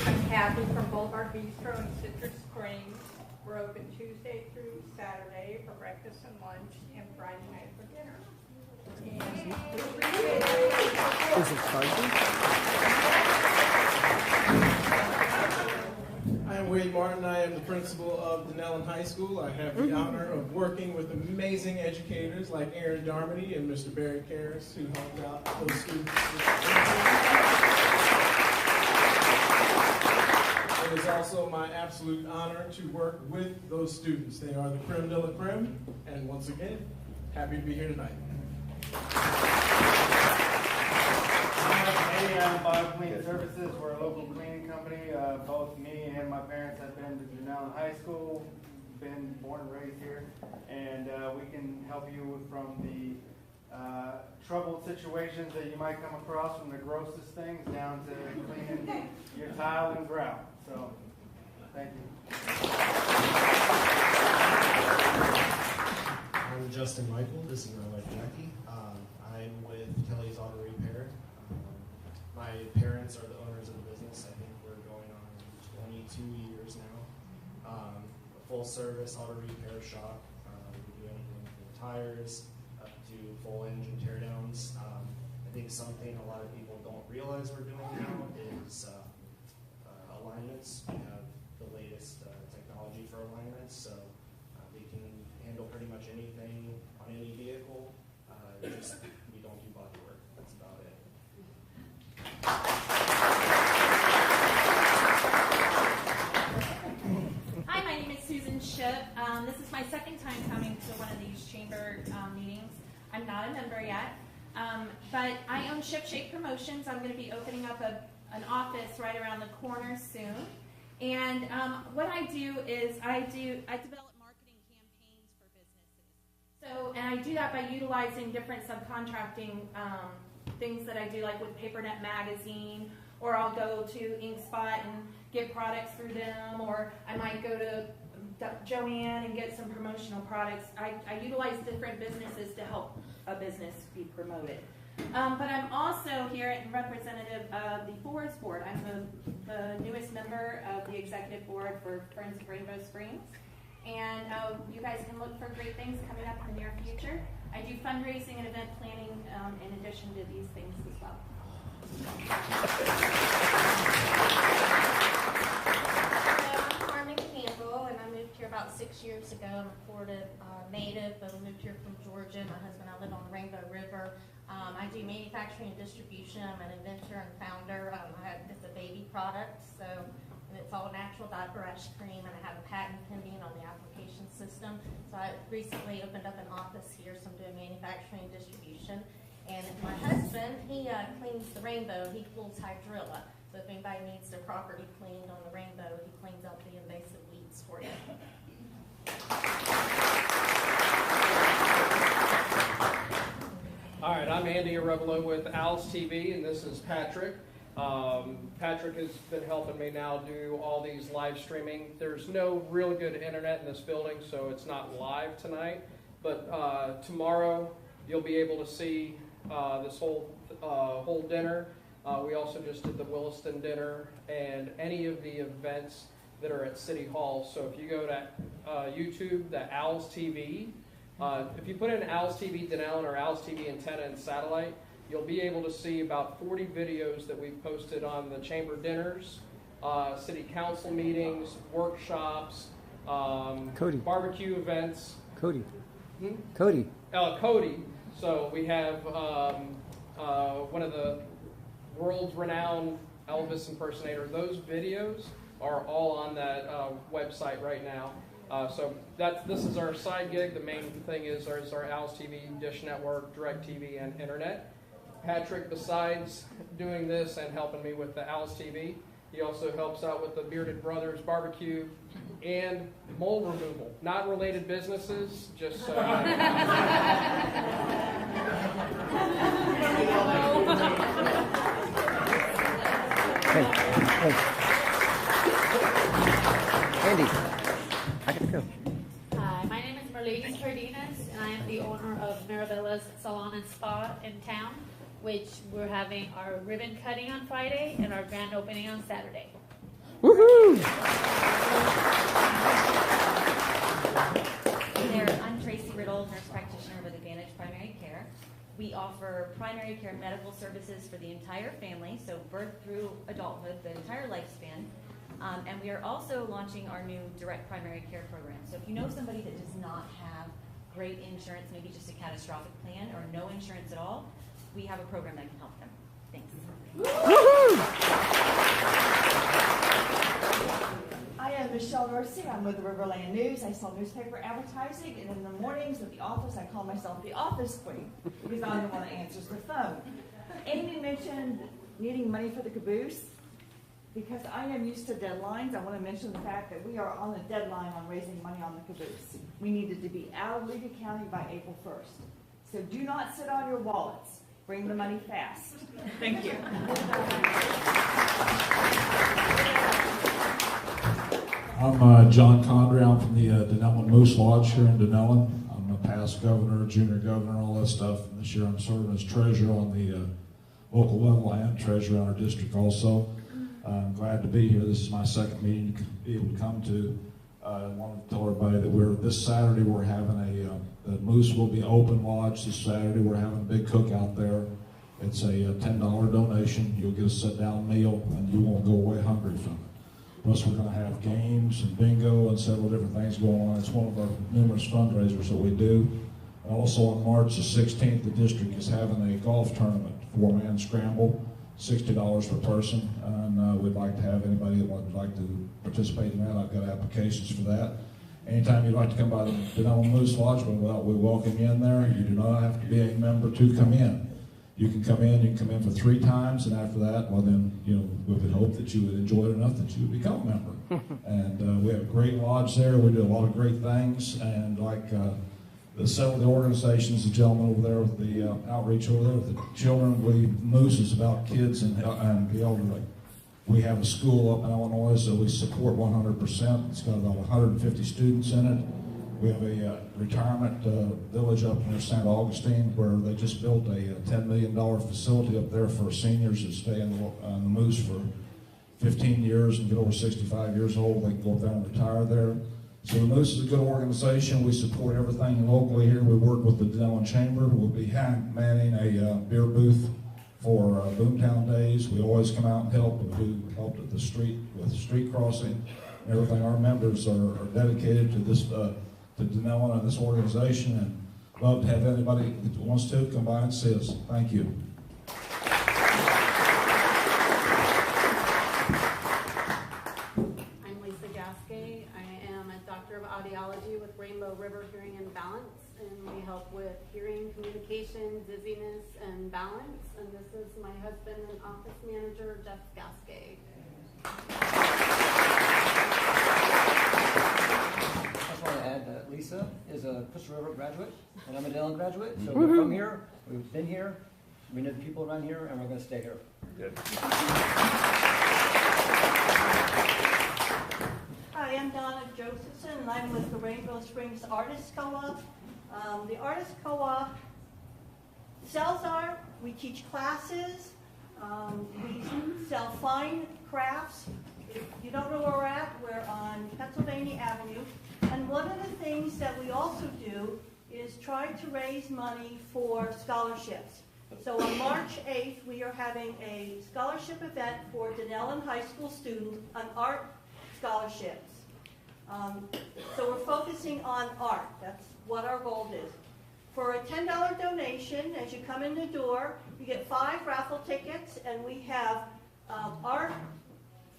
I'm Kathy from Boulevard Bistro in Citrus Springs. We're open Tuesday through Saturday for breakfast and lunch, and Friday night for dinner. Is it spicy? I'm Wade Martin. I am the principal of Dunnellon High School. I have the honor of working with amazing educators like Aaron Darmody and Mr. Barry Karras, who helped out those students. It is also my absolute honor to work with those students. They are the creme de la creme, and once again, happy to be here tonight. Hey, I'm Bob Clean Services. We're a local cleaning company. Both me and my parents have been to Dunnellon High School, been born and raised here, and we can help you from the troubled situations that you might come across, from the grossest things down to cleaning your tile and grout. So, thank you. I'm Justin Michael. This is my wife Jackie. I'm with Kelly's Auto Repair. My parents are the owners of the business. I think we're going on 22 years now. A full service auto repair shop. We do anything from tires up to full engine teardowns. I think something a lot of people don't realize we're doing now is alignments. We have the latest technology for alignments, so we can handle pretty much anything on any vehicle. Just we don't do body work. That's about it. Hi, my name is Susan Shipp. This is my second time coming to one of these chamber meetings. I'm not a member yet, but I own Ship Shape Promotions. I'm going to be opening up an office right around the corner soon. And what I do is I develop marketing campaigns for businesses. So, and I do that by utilizing different subcontracting things that I do, like with PaperNet Magazine, or I'll go to InkSpot and get products through them, or I might go to Joanne and get some promotional products. I utilize different businesses to help a business be promoted. But I'm also here and representative of the Forest Board. I'm the newest member of the executive board for Friends of Rainbow Springs. And you guys can look for great things coming up in the near future. I do fundraising and event planning in addition to these things as well. I'm Carmen Campbell, and I moved here about 6 years ago. I'm a Florida native, but I moved here from Georgia. My husband and I live on the Rainbow River. I do manufacturing and distribution. I'm an inventor and founder. It's a baby product, and it's all natural diaper rash cream, and I have a patent pending on the application system. So I recently opened up an office here, so I'm doing manufacturing and distribution. And my husband, he cleans the Rainbow. He pulls hydrilla. So if anybody needs their property cleaned on the Rainbow, he cleans up the invasive weeds for you. All right, I'm Andy Arevalo with Owls TV, and this is Patrick. Patrick has been helping me now do all these live streaming. There's no real good internet in this building, so it's not live tonight. But tomorrow, you'll be able to see this whole dinner. We also just did the Williston dinner and any of the events that are at City Hall. So if you go to YouTube, the Owls TV, if you put in Owls TV Dunnellon or Owls TV Antenna and Satellite, you'll be able to see about 40 videos that we've posted on the chamber dinners, city council meetings, workshops, barbecue events. Cody. Hmm? Cody. Cody. So we have one of the world's renowned Elvis impersonator. Those videos are all on that website right now. So this is our side gig. The main thing is our Owls TV, Dish Network, DirecTV, and Internet. Patrick, besides doing this and helping me with the Owls TV, he also helps out with the Bearded Brothers Barbecue and mole removal. Not related businesses, just so Hey. wellness spa in town, which we're having our ribbon cutting on Friday and our grand opening on Saturday. Woohoo! Hey there, I'm Tracy Riddle, nurse practitioner with Advantage Primary Care. We offer primary care medical services for the entire family, so birth through adulthood, the entire lifespan. And we are also launching our new direct primary care program. So if you know somebody that does not have great insurance, maybe just a catastrophic plan or no insurance at all, we have a program that can help them. Thanks. I am Michelle Dorsey. I'm with the Riverland News. I sell newspaper advertising, and in the mornings at the office, I call myself the office queen because I'm the one that answers the phone. Amy mentioned needing money for the caboose. Because I am used to deadlines, I want to mention the fact that we are on a deadline on raising money on the caboose. We needed to be out of Levy County by April 1st. So do not sit on your wallets. Bring the money fast. Thank you. I'm John Condrey. I'm from the Dunnellon Moose Lodge here in Dunnellon. I'm a past governor, junior governor, all that stuff. And this year I'm serving as treasurer on the local level and treasurer in our district also. I'm glad to be here. This is my second meeting to be able to come to. I want to tell everybody that this Saturday we're having the Moose will be open lodge this Saturday. We're having a big cookout there. It's a $10 donation. You'll get a sit-down meal and you won't go away hungry from it. Plus we're going to have games and bingo and several different things going on. It's one of our numerous fundraisers that we do. And also on March the 16th, the district is having a golf tournament, 4-man scramble. $60 per person, and we'd like to have anybody that would like to participate in that. I've got applications for that. Anytime you'd like to come by the Dunnellon Moose Lodge, we welcome you in there. You do not have to be a member to come in. You can come in for 3 times, and after that, well then, we would hope that you would enjoy it enough that you would become a member. And we have a great lodge there. We do a lot of great things, and like several of the organizations, the gentleman over there with the outreach over there with the children, Moose is about kids and the elderly. We have a school up in Illinois, so we support 100%. It's got about 150 students in it. We have a retirement village up near St. Augustine where they just built a $10 million facility up there for seniors that stay on the Moose for 15 years and get over 65 years old. They can go up there and retire there. So the Moose is a good organization. We support everything locally here. We work with the Dunnellon Chamber. We'll be manning a beer booth for Boomtown Days. We always come out and help. We helped at the street with the street crossing and everything. Our members are dedicated to this, to Dunnellon and this organization, and love to have anybody that wants to come by and see us. Thank you. Audiology with Rainbow River Hearing and Balance, and we help with hearing, communication, dizziness, and balance. And this is my husband and office manager, Jeff Gasquet. I just want to add that Lisa is a Crystal River graduate, and I'm a Dunnellon graduate. So we're from here, we've been here, we know the people around here, and we're going to stay here. Good. Hi, I'm Donna Josephson, and I'm with the Rainbow Springs Artists Co-op. The Artists Co-op sells art, we teach classes, we sell fine crafts. If you don't know where we're on Pennsylvania Avenue. And one of the things that we also do is try to raise money for scholarships. So on March 8th, we are having a scholarship event for Dunnellon High School students on art scholarships. So we're focusing on art. That's what our goal is. For a $10 donation, as you come in the door, you get 5 raffle tickets, and we have art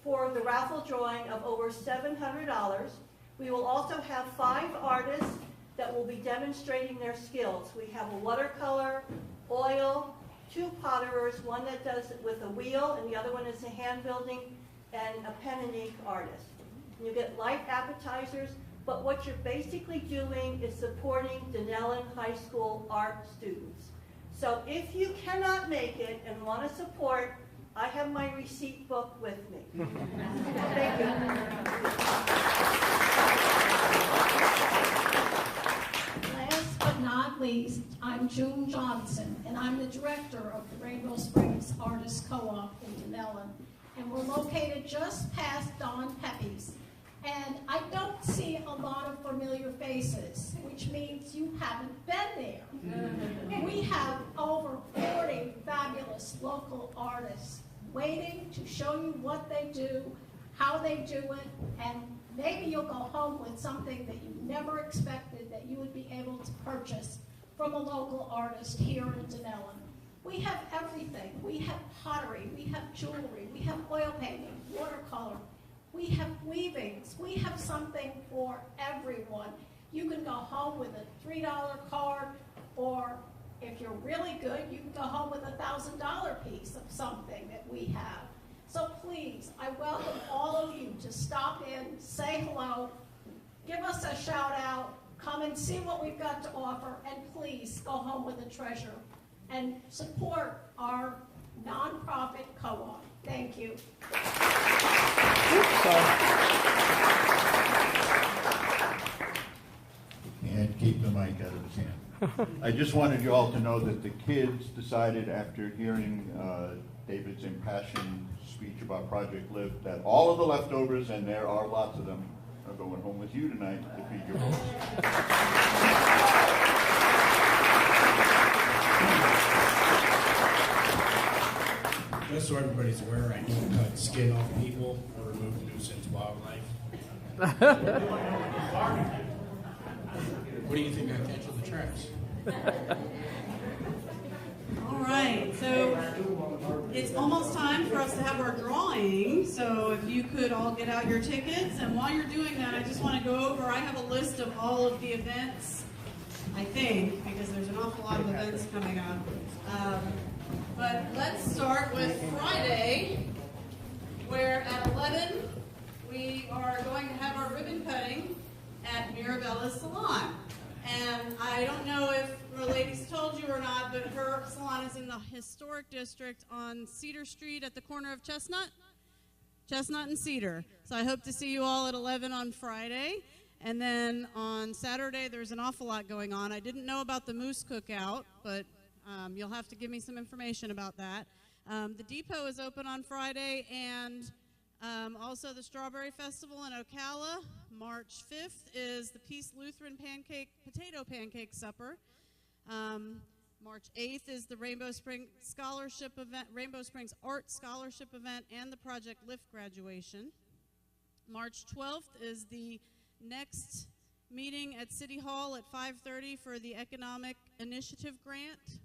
for the raffle drawing of over $700. We will also have 5 artists that will be demonstrating their skills. We have a watercolor, oil, 2 potterers, one that does it with a wheel, and the other one is a hand building, and a pen and ink artist. You get light appetizers, but what you're basically doing is supporting Dunnellon High School art students. So if you cannot make it and want to support, I have my receipt book with me. Thank you. Last but not not least, I'm June Johnson, and I'm the director of the Rainbow Springs Artists Co-op in Dunnellon. And we're located just past Don Pepe's. And I don't see a lot of familiar faces, which means you haven't been there. We have over 40 fabulous local artists waiting to show you what they do, how they do it, and maybe you'll go home with something that you never expected that you would be able to purchase from a local artist here in Dunnellon. We have everything. We have pottery, we have jewelry, we have oil painting, watercolor, we have weavings, we have something for everyone. You can go home with a $3 card, or if you're really good, you can go home with a $1,000 piece of something that we have. So please, I welcome all of you to stop in, say hello, give us a shout out, come and see what we've got to offer, and please go home with a treasure and support our nonprofit co-op. Thank you. And keep the mic out of his hand. I just wanted you all to know that the kids decided after hearing David's impassioned speech about Project Lift that all of the leftovers, and there are lots of them, are going home with you tonight to feed your boys. Just so everybody's aware, I don't cut skin off people or remove nuisance wildlife. What do you think I catch in the trash? All right, so it's almost time for us to have our drawing. So if you could all get out your tickets, and while you're doing that, I just want to go over, I have a list of all of the events, I think, because there's an awful lot of events coming up. But let's start with Friday, where at 11, we are going to have our ribbon cutting at Mirabella's Salon. And I don't know if the ladies told you or not, but her salon is in the historic district on Cedar Street at the corner of Chestnut and Cedar. So I hope to see you all at 11 on Friday. And then on Saturday, there's an awful lot going on. I didn't know about the Moose Cookout, but you'll have to give me some information about that. The Depot is open on Friday, and also the Strawberry Festival in Ocala. March 5th is the Peace Lutheran Potato Pancake Supper. March 8th is the Rainbow Springs Scholarship event, Rainbow Springs Art Scholarship event, and the Project Lift graduation. March 12th is the next meeting at City Hall at 5:30 for the Economic Initiative Grant.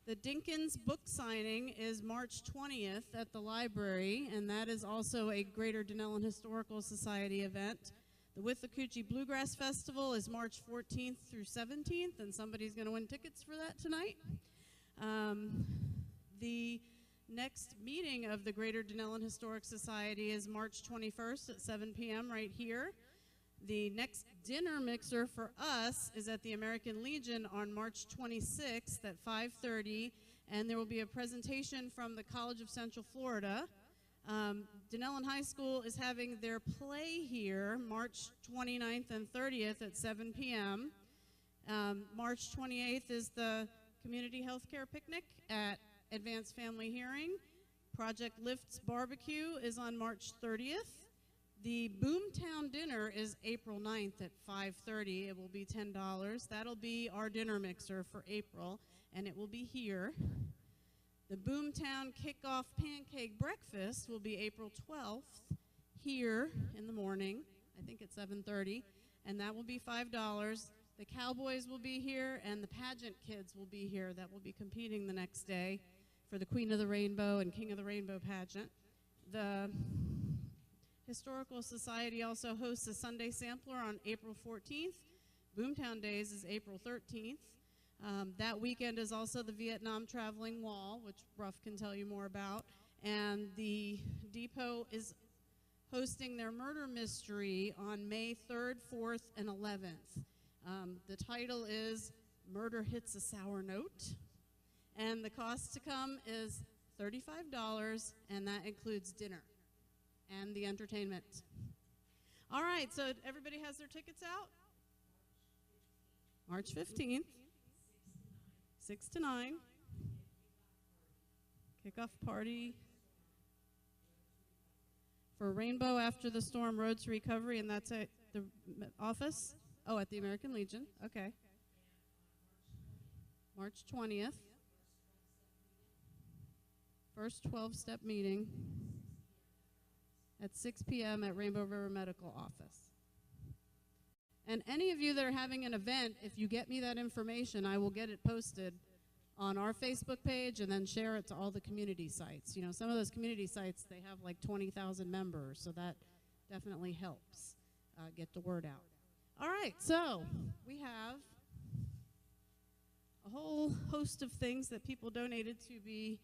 The Dinkins book signing is March 20th at the library, and that is also a Greater Dunnellon Historical Society event. The Withlacoochee Bluegrass Festival is March 14th through 17th, and somebody's going to win tickets for that tonight. The next meeting of the Greater Dunnellon Historic Society is March 21st at 7 p.m. right here. The next dinner mixer for us is at the American Legion on March 26th at 5:30, and there will be a presentation from the College of Central Florida. Dunnellon High School is having their play here March 29th and 30th at 7 p.m. March 28th is the Community Healthcare Picnic at Advanced Family Hearing. Project Lift's Barbecue is on March 30th. The Boomtown Dinner is April 9th at 5:30. It will be $10. That'll be our dinner mixer for April, and it will be here. The Boomtown Kickoff Pancake Breakfast will be April 12th here in the morning, I think at 7:30, and that will be $5. The Cowboys will be here, and the pageant kids will be here that will be competing the next day for the Queen of the Rainbow and King of the Rainbow pageant. The Historical Society also hosts a Sunday sampler on April 14th. Boomtown Days is April 13th. That weekend is also the Vietnam Traveling Wall, which Ruff can tell you more about. And the Depot is hosting their murder mystery on May 3rd, 4th, and 11th. The title is Murder Hits a Sour Note. And the cost to come is $35, and that includes dinner and the entertainment. All right, so everybody has their tickets out? March 15th, 6 to 9. Kickoff party for Rainbow After the Storm Road to Recovery, and that's at the office? Oh, at the American Legion. Okay. March 20th. First 12-step meeting at 6 p.m. at Rainbow River Medical Office. And any of you that are having an event, if you get me that information, I will get it posted on our Facebook page and then share it to all the community sites. You know, some of those community sites, they have like 20,000 members, so that definitely helps get the word out. All right, so we have a whole host of things that people donated to be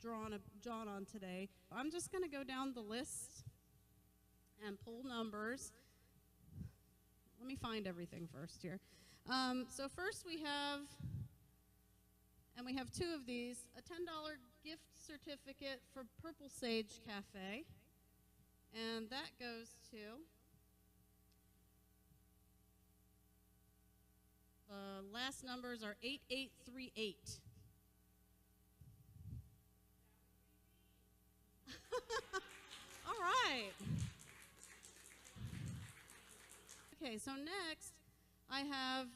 drawn on today. I'm just going to go down the list and pull numbers. Let me find everything first here. So first we have, and we have two of these, a $10 gift certificate for Purple Sage Cafe. And that goes to the last numbers are 8838. All right. Okay, so next I have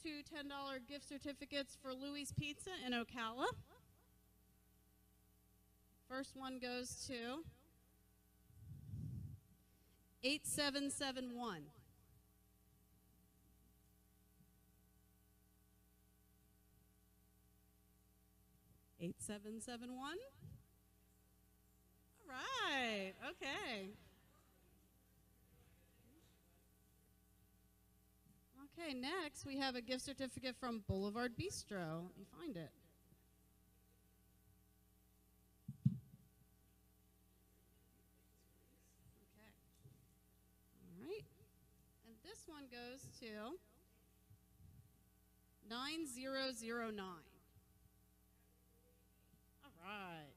two $10 gift certificates for Louie's Pizza in Ocala. First one goes to 8771. $8771. All right, okay. Okay, next we have a gift certificate from Boulevard Bistro. Let me find it. Okay. All right. And this one goes to 9009. All right.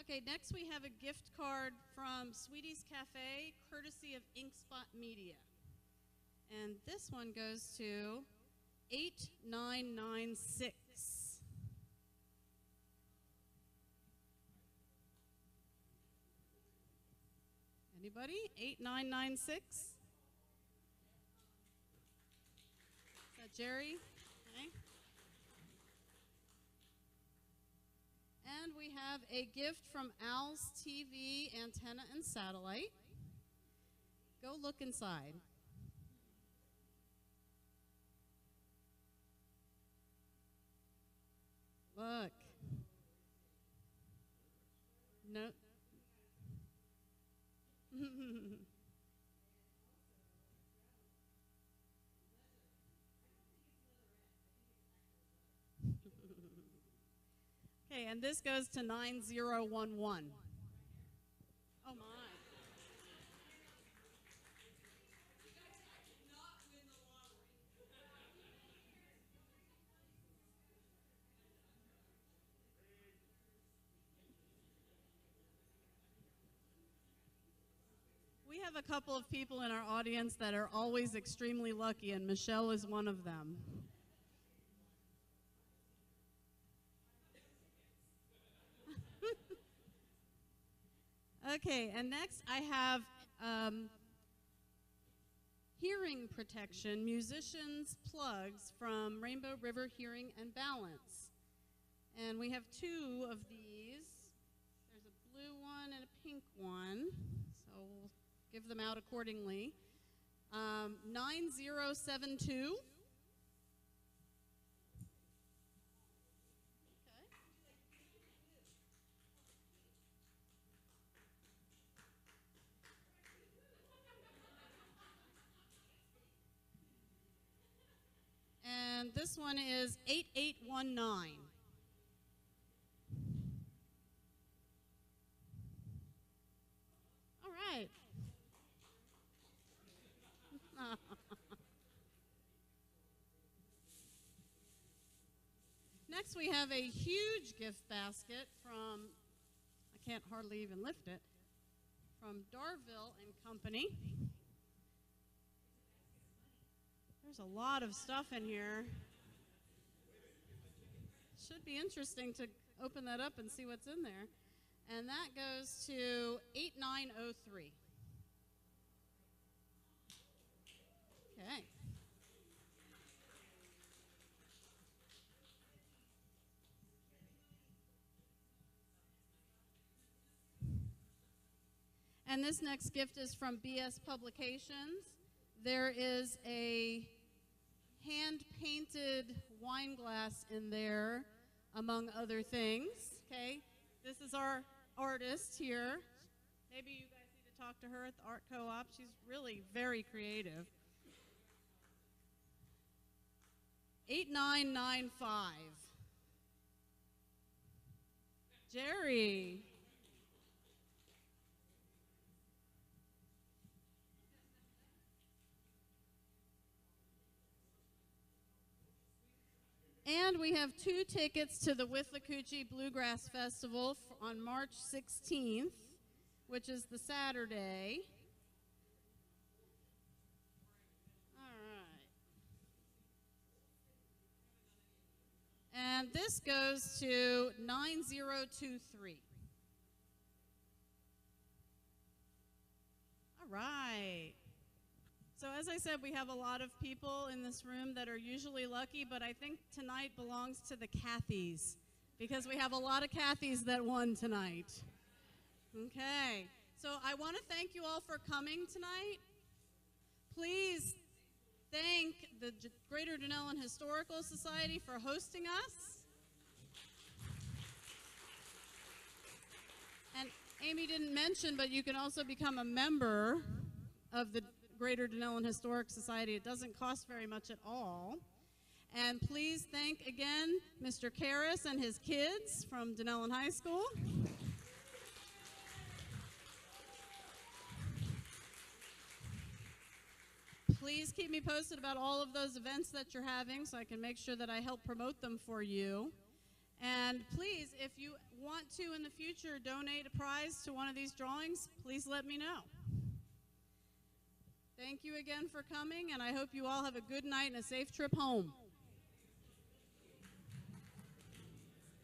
Okay, next we have a gift card from Sweetie's Cafe, courtesy of Inkspot Media. And this one goes to 8996. Anybody? 8996? Is that Jerry? Okay. And we have a gift from Al's TV, Antenna and Satellite. Go look inside. Look. No. Okay, and this goes to 9011. Oh my. We have a couple of people in our audience that are always extremely lucky, and Michelle is one of them. Okay, and next I have hearing protection, musicians' plugs from Rainbow River Hearing and Balance. And we have two of these. There's a blue one and a pink one, so we'll give them out accordingly. 9072. And this one is 8819. All right. next we have a huge gift basket from, I can't hardly even lift it, from Darville and Company. There's a lot of stuff in here. Should be interesting to open that up and see what's in there. And that goes to 8903. Okay. And this next gift is from BS Publications. There is a hand-painted wine glass in there, among other things, okay? This is our artist here. Maybe you guys need to talk to her at the Art Co-op. She's really very creative. 8995. Jerry. And we have 2 tickets to the Withlacoochee Bluegrass Festival on March 16th, which is the Saturday. All right. And this goes to 9023. All right. So as I said, we have a lot of people in this room that are usually lucky, but I think tonight belongs to the Cathys, because we have a lot of Cathys that won tonight. Okay, so I want to thank you all for coming tonight. Please thank the Greater Dunnellon Historical Society for hosting us. And Amy didn't mention, but you can also become a member of the Greater Dunnellon Historic Society. It doesn't cost very much at all. And please thank again Mr. Karras and his kids from Dunnellon High School. Please keep me posted about all of those events that you're having so I can make sure that I help promote them for you. And please, if you want to in the future donate a prize to one of these drawings, please let me know. Thank you again for coming, and I hope you all have a good night and a safe trip home.